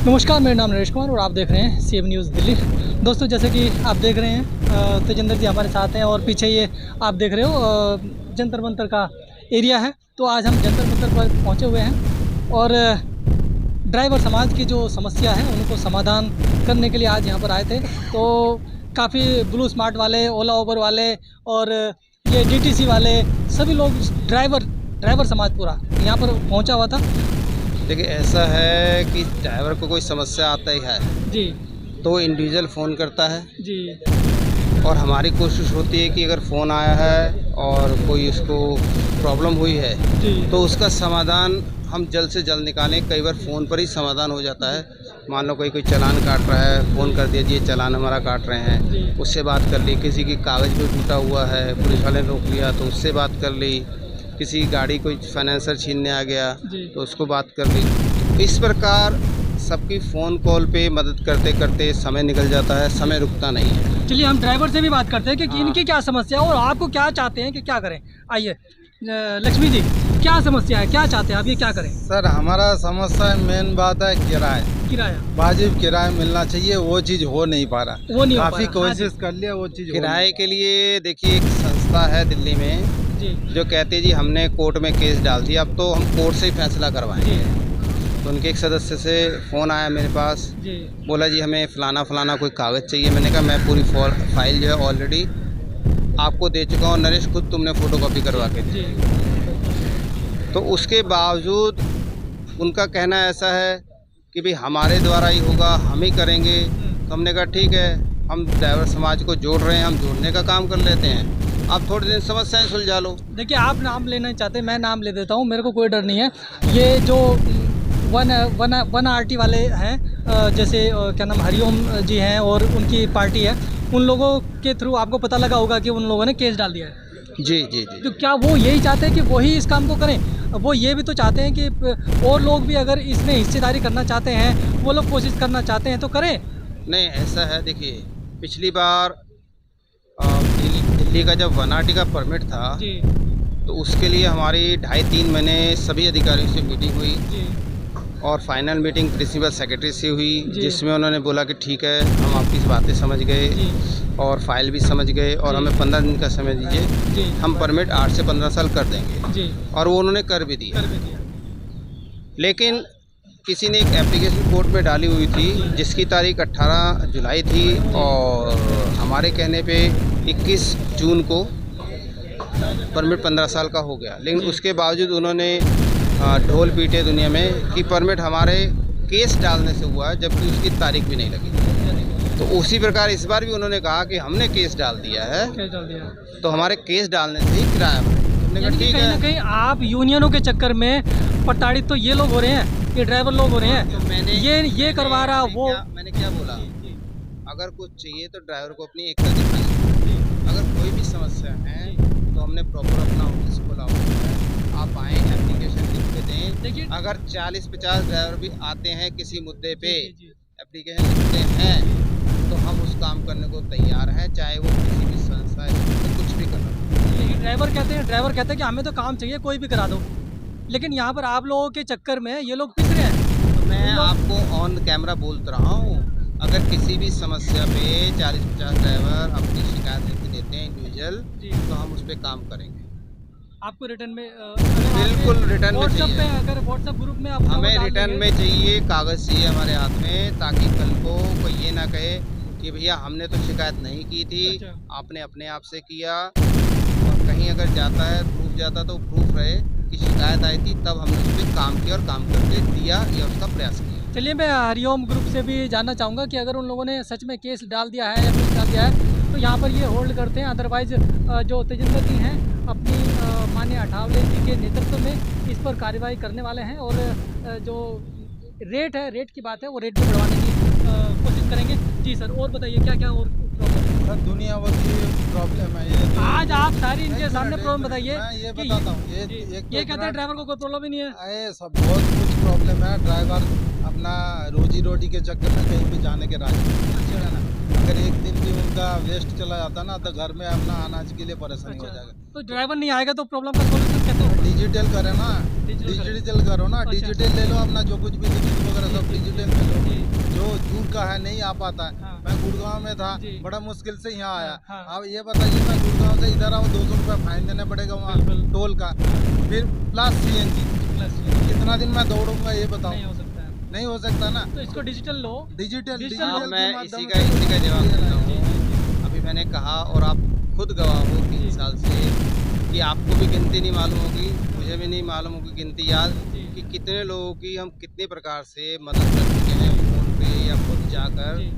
नमस्कार, मेरा नाम नरेश कुमार और आप देख रहे हैं सीएम न्यूज़ दिल्ली। दोस्तों, जैसे कि आप देख रहे हैं तेजिंदर जी हमारे साथ हैं और पीछे ये आप देख रहे हो जंतर मंतर का एरिया है। तो आज हम जंतर मंतर पर पहुंचे हुए हैं और ड्राइवर समाज की जो समस्या है उनको समाधान करने के लिए आज यहाँ पर आए थे। तो काफ़ी ब्लू स्मार्ट वाले, ओला उबर वाले और ये डीटीसी वाले सभी लोग ड्राइवर समाज पूरा यहाँ पर पहुँचा हुआ था। देखिए, ऐसा है कि ड्राइवर को कोई समस्या आता ही है जी तो इंडिविजुअल फ़ोन करता है जी और हमारी कोशिश होती है कि अगर फ़ोन आया है और कोई उसको प्रॉब्लम हुई है जी तो उसका समाधान हम जल्द से जल्द निकालें। कई बार फ़ोन पर ही समाधान हो जाता है। मान लो कोई चालान काट रहा है, फ़ोन कर दिया, ये चालान हमारा काट रहे हैं, उससे बात कर ली। किसी की कागज़ कोई टूटा हुआ है, पुलिस वाले ने रोक लिया तो उससे बात कर ली। किसी की गाड़ी कोई फाइनेंसर छीनने आ गया तो उसको बात कर ली। तो इस प्रकार सबकी फ़ोन कॉल पे मदद करते करते समय निकल जाता है, समय रुकता नहीं है। चलिए हम ड्राइवर से भी बात करते हैं कि हाँ। इनकी क्या समस्या है और आपको क्या चाहते हैं कि क्या करें। आइए लक्ष्मी जी, क्या समस्या है, क्या चाहते हैं आप, ये क्या करें? सर, हमारा समस्या मेन बात है किराया वाजिब किराया मिलना चाहिए। वो चीज़ हो नहीं पा रहा। वो नहीं हो पा काफ़ी रहा। हाँ जी। कोशिश कर लिया, वो चीज़ किराए के लिए देखिए, एक संस्था है दिल्ली में जी जो कहती है जी हमने कोर्ट में केस डाल दिया, अब तो हम कोर्ट से ही फैसला करवाएंगे। तो उनके एक सदस्य से फ़ोन आया मेरे पास, जी बोला जी हमें फ़लाना कोई कागज़ चाहिए। मैंने कहा मैं पूरी फाइल जो है ऑलरेडी आपको दे चुका हूँ नरेश, खुद तुमने फ़ोटोकॉपी करवा के दी। जी तो उसके बावजूद उनका कहना ऐसा है कि भाई हमारे द्वारा ही होगा, हम ही करेंगे। तो हमने कहा ठीक है, हम ड्राइवर समाज को जोड़ रहे हैं, हम जोड़ने का काम कर लेते हैं, आप थोड़े दिन समस्याएं सुलझा लो। देखिए, आप नाम लेना चाहते, मैं नाम ले देता हूँ, मेरे को कोई डर नहीं है। ये जो वन आरटी वाले हैं, जैसे क्या नाम, हरिओम जी हैं और उनकी पार्टी है, उन लोगों के थ्रू आपको पता लगा होगा कि उन लोगों ने केस डाल दिया है। जी जी जी। तो क्या वो यही चाहते हैं कि वही इस काम को करें? वो ये भी तो चाहते हैं कि और लोग भी अगर इसमें हिस्सेदारी करना चाहते हैं, वो लोग कोशिश करना चाहते हैं तो करें। नहीं, ऐसा है, देखिए पिछली बार दिल्ली का जब वनाटी का परमिट था जी तो उसके लिए हमारी 2.5-3 महीने सभी अधिकारियों से मीटिंग हुई जी और फाइनल मीटिंग प्रिंसिपल सेक्रेटरी से हुई, जी। जिसमें उन्होंने बोला कि ठीक है, हम आपकी बातें समझ गए जी और फाइल भी समझ गए और जी। हमें 15 दिन का समय दीजिए, जी हम परमिट 8 से 15 साल कर देंगे। जी और वो उन्होंने कर भी दिया। कर भी दिया। लेकिन किसी ने एक एप्लीकेशन कोर्ट में डाली हुई थी जिसकी तारीख 18 जुलाई थी और हमारे कहने पे 21 जून को परमिट 15 साल का हो गया। लेकिन उसके बावजूद उन्होंने ढोल पीटे दुनिया में कि परमिट हमारे केस डालने से हुआ है, जबकि उसकी तारीख भी नहीं लगी। तो उसी प्रकार इस बार भी उन्होंने कहा कि हमने केस डाल दिया है केस डाल दिया। तो हमारे केस डालने से ही किराया बढ़े। हमने यानी कहा कि ठीक कहीं ना है। कहीं आप यूनियनों के चक्कर में प्रताड़ित तो ये लोग हो रहे हैं, ये ड्राइवर लोग हो रहे हैं। तो ये करवा रहा वो। मैंने क्या बोला, अगर कुछ चाहिए तो ड्राइवर को अपनी एकता दिखाई। अगर कोई भी समस्या है तो हमने प्रॉपर अपना ऑफिस खोला हुआ है, आप आएँ, एप्लीकेशन लिख के दें। देखिए, अगर 40-50 ड्राइवर भी आते हैं किसी मुद्दे पे, जी। एप्लीकेशन लिखते हैं तो हम उस काम करने को तैयार हैं, चाहे वो किसी भी संस्था है, तो कुछ भी करना। लेकिन ड्राइवर कहते हैं कि हमें तो काम चाहिए, कोई भी करा दो। लेकिन यहाँ पर आप लोगों के चक्कर में ये लोग पिस रहे हैं। तो मैं उन लोग- आपको ऑन कैमरा बोल रहा हूँ, अगर किसी भी समस्या पे 40-50 ड्राइवर अपनी शिकायत लिख के देते हैं इंडिविजुअल, जी तो हम उस पर काम करेंगे। आपको रिटर्न में बिल्कुल रिटर्न में व्हाट्सएप पे, चाहिए। अगर व्हाट्सएप ग्रुप में आप हमें रिटर्न में चाहिए, कागज़ चाहिए हमारे हाथ में, ताकि कल को कोई ये ना कहे कि भैया हमने तो शिकायत नहीं की थी, अच्छा। आपने अपने आप से किया। और कहीं अगर जाता है, प्रूफ जाता तो प्रूफ रहे कि शिकायत आई थी, तब हमने उस पर काम किया और काम करके दिया या उसका प्रयास किया। चलिए, मैं हरिओम ग्रुप से भी जानना चाहूँगा कि अगर उन लोगों ने सच में केस डाल दिया है या कुछ डाल दिया है तो यहाँ पर ये होल्ड करते हैं। अदरवाइज जो तेजिंदर जी हैं अपनी माननीय अठावले जी के नेतृत्व में इस पर कार्रवाई करने वाले हैं और जो रेट की बात है वो रेट भी बढ़वाने की कोशिश करेंगे। जी सर, और बताइए क्या क्या और प्रॉब्लम है? सर, दुनिया भर की प्रॉब्लम है ये तो। आज आप सारी इनके एक सामने मिनट, प्रॉब्लम बताइए। मैं ये कि बताता हूँ। जी, एक तो ये कहते हैं इतना- ड्राइवर को कोई प्रॉब्लम ही नहीं है। अरे सब बहुत कुछ प्रॉब्लम है। ड्राइवर अपना रोजी रोटी के चक्कर में कहीं भी जाने के राजी नहीं है ना। अगर एक दिन भी उनका वेस्ट चला जाता ना तो घर में अपना अनाज के लिए परेशानी हो जाएगा। तो ड्राइवर नहीं आएगा तो प्रॉब्लम का सोल्यूशन कैसे होगा? डिजिटल करे ना, डिजिटल करे। डिजिटल करो ना, अच्छा। डिजिटल ले लो अपना, जो कुछ भी लिखित वगैरह सब डिजिटल में लो। जी दूर का है, नहीं आ पाता है। हाँ। मैं गुड़गांव में था, जी। बड़ा मुश्किल से यहाँ आया। हाँ। अब ये बताइए, मैं गुड़गांव से इधर आऊँ, 200 रुपये फाइन देने पड़ेगा वहाँ बिल्कुल। टोल का, फिर प्लस CNG। प्लस कितना दिन मैं दौड़ूंगा ये बताओ? नहीं हो सकता है। नहीं हो सकता ना। तो इसको डिजिटल लो। डिजिटल डिजिटल अब लो। डिजिटल मैं के इसी माध्यम का जवाब देता जी, हूँ। जी, जी। अभी मैंने कहा और आप खुद गवाह हो 3 जी। साल से कि आपको भी गिनती नहीं मालूम होगी, मुझे भी नहीं मालूम होगी गिनती याद जी। कि कितने लोगों की हम कितने प्रकार से मदद कर चुके हैं फ़ोन पे या खुद जाकर। जी।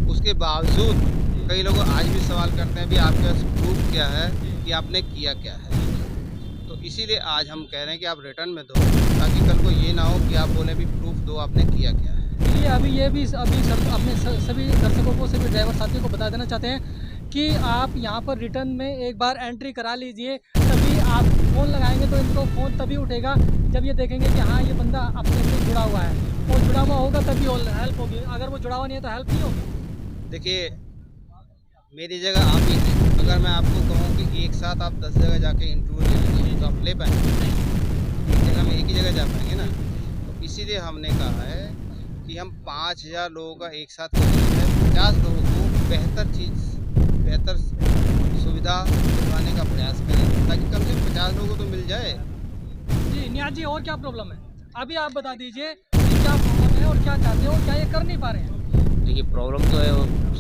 उसके बावजूद जी। कई लोग आज भी सवाल करते हैं भी आपके पास प्रूफ क्या है जी। कि आपने किया क्या है। तो इसीलिए आज हम कह रहे हैं कि आप रिटर्न में दो, ताकि कल को ये ना हो कि आप बोले भी प्रूफ दो आपने किया क्या है। चलिए अभी ये भी अभी सब अपने सभी दर्शकों को, सभी ड्राइवर साथियों को बता देना चाहते हैं कि आप यहाँ पर रिटर्न में एक बार एंट्री करा लीजिए, तभी आप फ़ोन लगाएंगे तो इनको फ़ोन तभी उठेगा जब ये देखेंगे कि हाँ ये बंदा अपने से जुड़ा हुआ है, और जुड़ा हुआ होगा तभी हेल्प होगी, अगर वो जुड़ा हुआ नहीं है तो हेल्प नहीं होगी। देखिए, मेरी जगह आप ही हैं, अगर मैं आपको कहूँ कि एक साथ आप 10 जगह जाके इंटरव्यू ले लीजिए तो आप ले पाएंगे? एक जगह में एक ही जगह जा पाएंगे ना। तो इसीलिए हमने कहा है कि हम 5000 लोगों का एक साथ करेंगे, 50 लोगों को बेहतर सुविधा दिलवाने का प्रयास करें, ताकि कम से कम 50 लोगों को तो मिल जाए। जी नियाज जी, और क्या प्रॉब्लम है अभी आप बता दीजिए कि क्या प्रॉब्लम है और क्या चाहते हो और क्या ये कर नहीं पा रहे हैं। देखिए प्रॉब्लम तो है,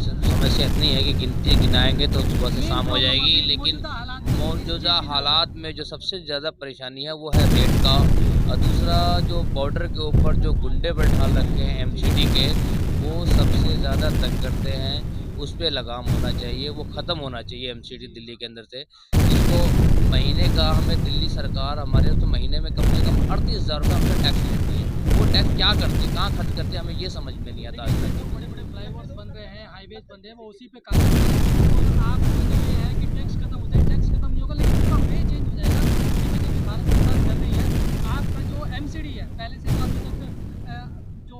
समस्या इतनी है कि गिनती गिनाएंगे तो सुबह से मेन शाम हो प्रॉब्लम जाएगी, अभी लेकिन मौजूदा हालात में किस मौजूदा चीज़ की हालात में जो सबसे ज़्यादा परेशानी है वो है रेट का, और दूसरा जो बॉर्डर के ऊपर जो गुंडे बैठा रखे हैं एमसीडी के, वो सबसे ज़्यादा तंग करते हैं। उस पर लगाम होना चाहिए, वो ख़त्म होना चाहिए एमसीडी दिल्ली के अंदर से। इसको महीने का हमें दिल्ली सरकार हमारे तो महीने में कम से कम 38,000 रुपये हमसे टैक्स लेती है। वो टैक्स क्या करती है, कहाँ खर्च करते हैं, हमें ये समझ में नहीं आता आज देखिए, तक। जो बड़े-बड़े फ्लाईओवर्स बन रहे हैं, हाईवेज बन रहे हैं, वो उसी पे काम कर रहे हैं। और आपका जो ये है कि टैक्स खत्म हो जाए, टैक्स खत्म नहीं होगा, लेकिन उसका वे चेंज हो जाएगा। जैसे कि भारत सरकार कर रही है, आपका जो एमसीडी है, पहले से अभी तक जो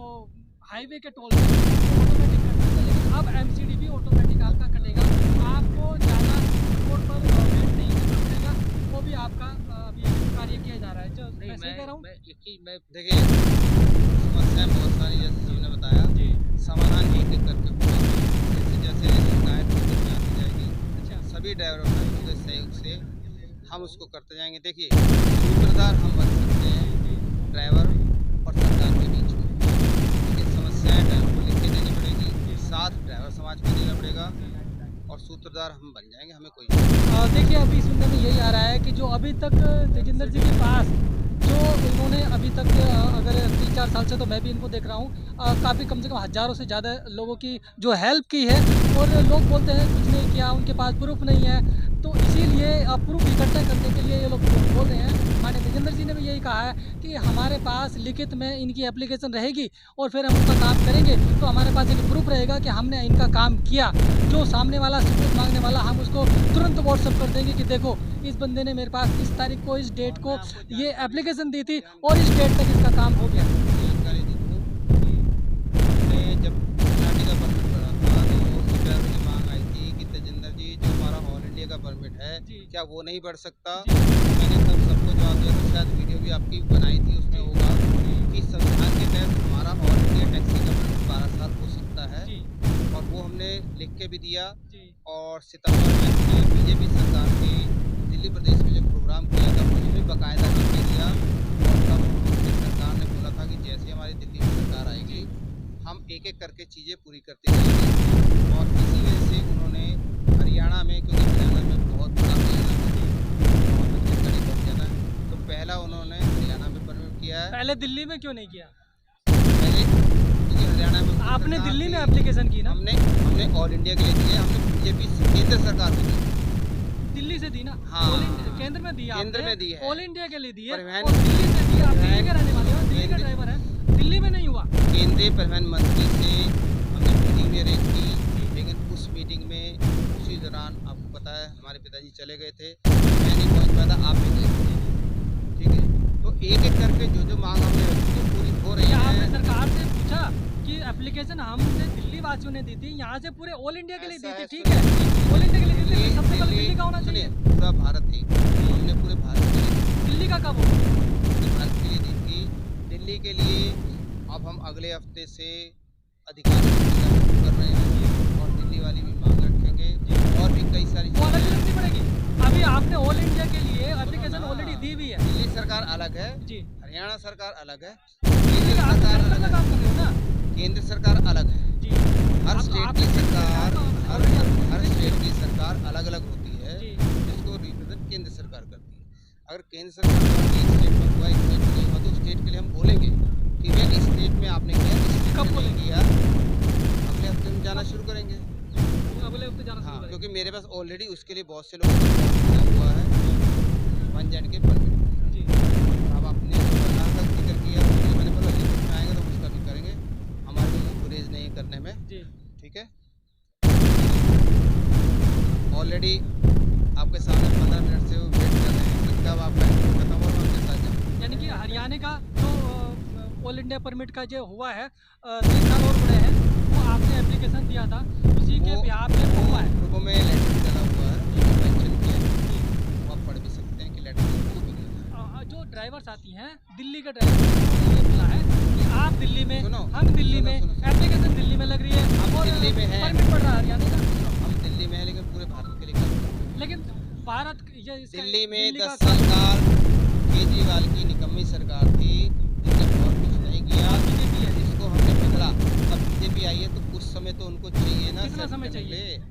हाईवे के टोल है, वो ऑटोमेटिक कटते थे, लेकिन अब एमसीडी भी ऑटोमेटिक आपका कटेगा। आपको ज़्यादा रोड पर वेट नहीं करना पड़ेगा, वो भी आपका अभी कार्य किया जा रहा है। जो मैं सही कह रहा हूँ? देखिए, समस्याएं बहुत सारी जैसे हमने बताया, जी। समाधान एक-एक करके होगा। जैसे शिकायत होती आती जाएगी, अच्छा। सभी ड्राइवर भाइयों के सहयोग से हम उसको करते जाएंगे। देखिए, सूत्रधार हम बन सकते हैं ड्राइवर और सरकार के बीच में, लेकिन समस्याएं ड्राइवर को लिख के देनी पड़ेगी, साथ ड्राइवर समाज को देना पड़ेगा, और सूत्रधार हम बन जाएंगे, हमें कोई देखिए अभी सुनने में यही आ रहा है कि जो अभी तक तेजिंदर जी के पास जो इन्होंने अभी तक अगर 3-4 साल से तो मैं भी इनको देख रहा हूँ, काफ़ी कम से कम हज़ारों से ज़्यादा लोगों की जो हेल्प की है, और लोग बोलते हैं कुछ नहीं किया, उनके पास प्रूफ नहीं है, तो इसीलिए प्रूफ इकट्ठा करने के लिए ये लोग बोल रहे हैं। माननीय तेजिंदर जी ने भी यही कहा है कि हमारे पास लिखित में इनकी एप्लीकेशन रहेगी और फिर हम उनका काम करेंगे, तो हमारे पास एक प्रूफ रहेगा कि हमने इनका काम किया। जो सामने वाला सबूत मांगने वाला, हम उसको तुरंत व्हाट्सअप कर देंगे कि देखो इस बंदे ने मेरे पास इस तारीख को, इस डेट को ये एप्लीकेशन दी थी और इस डेट तक इसका काम हो गया। जानकारी दी दूँ। हमने जब NRT का परमिट बना था तो उसी ड्राइवर की मांग आई थी कि तेजिंदर जी जो हमारा ऑल इंडिया का परमिट है, जी। क्या वो नहीं बढ़ सकता? जी। मैंने तब सबको जवाब दिया था, शायद वीडियो भी आपकी बनाई थी, उसमें होगा कि संविधान के तहत हमारा ऑल इंडिया टैक्सी का परमिट 12 साल हो सकता है, जी। और वो हमने लिख के भी दिया। जी। और सितंबर में हमने बीजेपी सरकार के दिल्ली प्रदेश में जो प्रोग्राम किया था उसमें बाकायदा लिख के दिया, और तब हमसे सरकार ने बोला था कि जैसे हमारी दिल्ली में सरकार आएगी हम एक-एक करके चीज़ें पूरी करते जाएंगे, और इसी वजह से उन्होंने हरियाणा में, क्योंकि हरियाणा में बहुत बड़ा हरियाणा है, बहुत छत्तीसगढ़ बहुत ज़्यादा है, तो पहला उन्होंने हरियाणा में परमिट किया है। पहले दिल्ली में क्यों नहीं किया? पहले क्योंकि हरियाणा में आपने सरकार दिल्ली में थी, एप्लीकेशन की ना? हमने ऑल इंडिया के लिए दी है, हमने बीजेपी केंद्र सरकार को दी। दिल्ली से दी ना? हाँ। केंद्र में दी केंद्र आपने, में दी है। ऑल इंडिया के लिए दी है, परिवहन- और दिल्ली से दी। आप दिल्ली के परिवहन- रहने वाले हो, दिल्ली का केंद्र- ड्राइवर है, दिल्ली में नहीं हुआ। केंद्रीय परिवहन मंत्री से हमने मीटिंग भी अरेंज की, लेकिन उस मीटिंग में उसी दौरान आपको पता है हमारे पिताजी चले गए थे, मैं नहीं पहुंच पाया था, आप भी गए थे, ठीक है। तो एक-एक करके जो मांग हमने रखी थी पूरी हो रही क्या आपने है। सरकार से पूछा कि एप्लीकेशन हमने दिल्ली वासियों ने दी थी, यहाँ से पूरे ऑल इंडिया के लिए दी ऐसा थी, है, ठीक है, ऑल इंडिया के लिए दी थी, दिल्ली- सबसे पहले दिल्ली- दिल्ली का होना चाहिए। सुनिए, पूरा भारत एक, हमने पूरे भारत के लिए दिल्ली का कब होगा? पूरे भारत के लिए दी थी। दिल्ली के लिए अब हम अगले हफ्ते से अधिकार कर रहे हैं और दिल्ली वाली भी मांग रखेंगे और भी कई सारी वो अलग चीज़ें रखनी पड़ेगी। अभी आपने ऑल इंडिया के लिए एप्लीकेशन ऑलरेडी दी हुई है दिल्ली सरकार अलग है, जी। हरियाणा सरकार अलग है, लेकिन केंद्र आप सरकार सेंटर अलग का काम कर रहे हो ना है, केंद्र सरकार अलग है। जी। हर आप- स्टेट आप की सेंटर सरकार का हर already हर आप- स्टेट की सरकार अलग अलग होती है, जी। जिसको रिप्रेजेंट केंद्र सरकार करती है। अगर केंद्र सरकार द्वारा एक स्टेट में हुआ, एक स्टेट में नहीं हुआ, तो स्टेट के लिए हम बोलेंगे कि भैया इस स्टेट में आपने किया, इस स्टेट कब में नहीं बोलेंगे? किया, अगले हफ्ते हम जाना शुरू करेंगे। अगले हफ्ते जाना शुरू हाँ, करेंगे। क्योंकि मेरे पास ऑलरेडी उसके लिए बहुत से लोगों का फॉर्म किया हुआ है 1Z के परमिट। जी। अब आपने जो प्रधान का जिक्र किया उसके लिए मैंने बोला लिस्ट में आएगा तो हम उसका भी करेंगे, हमारे को गुरेज नहीं है करने में, जी। ठीक है। ऑलरेडी आपके सामने 15 मिनट से वो वेट कर रहे हैं कि कब आपका इंटरव्यू खत्म हो और हम उनके साथ जाएं। यानी कि हरियाणा का जो ऑल इंडिया परमिट का जो हुआ है 3 साल और बड़े हैं, वो आपने एप्लीकेशन दिया था उसी के वो- बिहार में वो हुआ है। ग्रुपों में लेटर भी डला हुआ है, मेंशन किया है, वो आप पढ़ भी सकते हैं कि लेटर किसको दिया था। जो ड्राइवर्स आती हैं दिल्ली के ड्राइवर उन्होंने ये बोला है कि आप दिल्ली में सुनो, हम दिल्ली सुनो, में सुनो, सुनो। एप्लीकेशन दिल्ली में लग रही है हम और दिल्ली में हैं। परमिट पड़ रहा है हरियाणा का। हम दिल्ली में हैं लेकिन पूरे भारत के लिए काम कर रहे हैं। लेकिन भारत ये इसका- दिल्ली में दिल्ली 10 का साल केजरीवाल की निकम्मी सरकार थी जिसने बहुत कुछ नहीं किया, बीजेपी है। जिसको हमने बदला। अब बीजेपी आई है तो कुछ समय तो उनको चाहिए ना कितना सेट समय करने के चाहिए? लिए।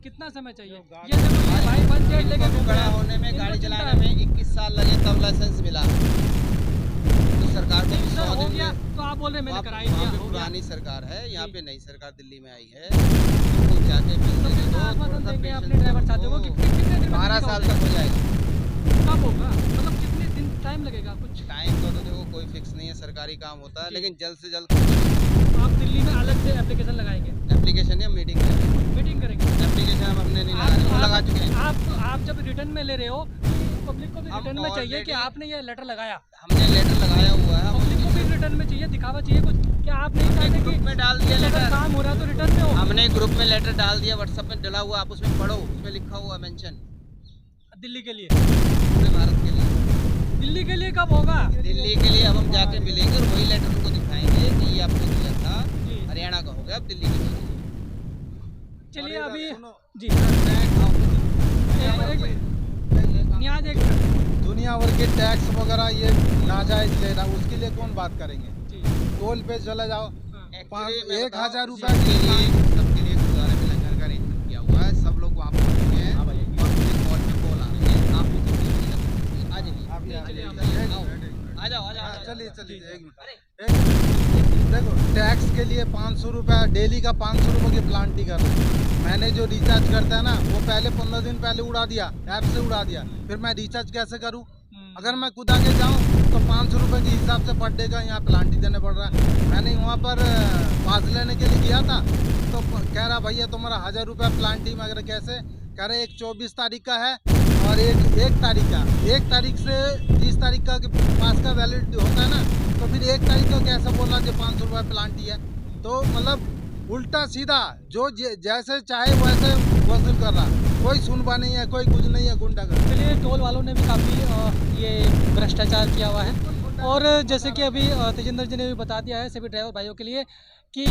कितना समय चाहिए? ये देखो ये आज भाई 1Z लेके इनको घूम रहे खड़ा हैं। होने में, इनको गाड़ी चिंता चलाने है। में 21 साल लगे तब लाइसेंस मिला। तो सरकार को नहीं भी सर 100 हो दिन गया में तो आप बोल रहे हैं मैंने वहाँ कराई दिया वहाँ पे हो गया। पुरानी सरकार है, यहाँ जी। पे नई सरकार दिल्ली में आई है, तो जाके मिलने तो दे कितना दो, आश्वासन थोड़ा सा देंगे अपने patience ड्राइवर साथियों को रखो। कि कितने दिन में 12 दिल्ली साल का तक हो जाएगा। कब होगा? मतलब कितने दिन टाइम लगेगा कुछ? टाइम का तो देखो कोई फिक्स नहीं है, सरकारी काम होता है, जी। लेकिन जल्द से जल्द आप दिल्ली में अलग से एप्लीकेशन लगाएंगे, एप्लीकेशन या मीटिंग करेंगे। मीटिंग करेंगे। एप्लीकेशन हम अपने नहीं लगा रहे, वो लगा चुके हैं। आप जब रिटर्न में ले रहे हो पब्लिक को भी हम रिटर्न में चाहिए कि already- आपने ये लेटर लगाया। हमने लेटर लगाया हुआ है, हम पब्लिक को उसकी भी रिटर्न में चाहिए, दिखावा चाहिए कुछ कि आप नहीं चाहते ग्रुप में डाल दिया कि अगर लेटर। काम हो रहा है तो रिटर्न में हो। हमने ग्रुप में लेटर डाल दिया, व्हाट्सएप में डला हुआ, आप उसमें पढ़ो, उसमें लिखा हुआ मेंशन दिल्ली के लिए। पूरे भारत के लिए। दिल्ली के लिए कब होगा? दिल्ली के लिए अब हम जाके मिलेंगे और वही लेटर उनको दिखाएंगे कि ये आपको दिया था, जी। हरियाणा का हो गया, अब दिल्ली की बारी है। चलिए अभी सुनो, जी नियाज एक दुनिया भर के टैक्स वगैरह ये नाजायज ले रहा है, उसके लिए कौन बात करेंगे? जी टोल पे चले जाओ, हाँ। Actually, मैं 1,000 बताऊं, रुपए सबके लिए गुरुद्वारे में लंगर का अरेंजमेंट किया हुआ है, सब लोग वहाँ पहुँच चुके हैं और मुझे कॉल पे कॉल आ रही है, आप भी तो दिल्ली लंगर आ जाइए, अभी आ चलिए, जाइए, आओ। आ जाओ, आ जाओ, हाँ, आ जाओ। चलिए चलिए एक मिनट देखो, टैक्स के लिए 500 रुपये डेली का 500 रुपये की प्लांटी कर रहे हैं। मैंने जो रिचार्ज करता है ना वो पहले 15 दिन पहले उड़ा दिया, ऐप से उड़ा दिया, फिर मैं रिचार्ज कैसे करूँ? अगर मैं खुद आके जाऊँ तो 500 रुपये के हिसाब से पर डे का यहाँ प्लांटी देने पड़ रहा है। मैंने वहाँ पर पास लेने के लिए गया था तो कह रहा भैया तुम्हारा 1000 रुपये प्लांटी में, अगर कैसे कह रहे एक 24 तारीख का है और एक तारीख का, 1 तारीख से 30 तारीख का पास का वैलिड होता है ना, तो फिर 1 तारीख का कैसे बोला कि 500 रुपये प्लांटी है? तो मतलब उल्टा सीधा जो जैसे चाहे वैसे वसूल कर रहा, कोई सुनवा नहीं है, कोई कुछ नहीं है, गुंडागर्दी। चलिए टोल वालों ने भी काफ़ी ये भ्रष्टाचार किया हुआ है और जैसे कि अभी तेजेंद्र जी ने भी बता दिया है सभी ड्राइवर भाइयों के लिए कि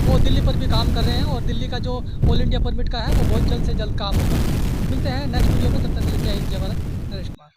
वो दिल्ली पर भी काम कर रहे हैं और दिल्ली का जो ऑल इंडिया परमिट का है वो बहुत जल्द से जल्द काम होगा। मिलते हैं नेक्स्ट वीडियो में, तब तक के लिए जय हिंद जय भारत। नरेश कुमार।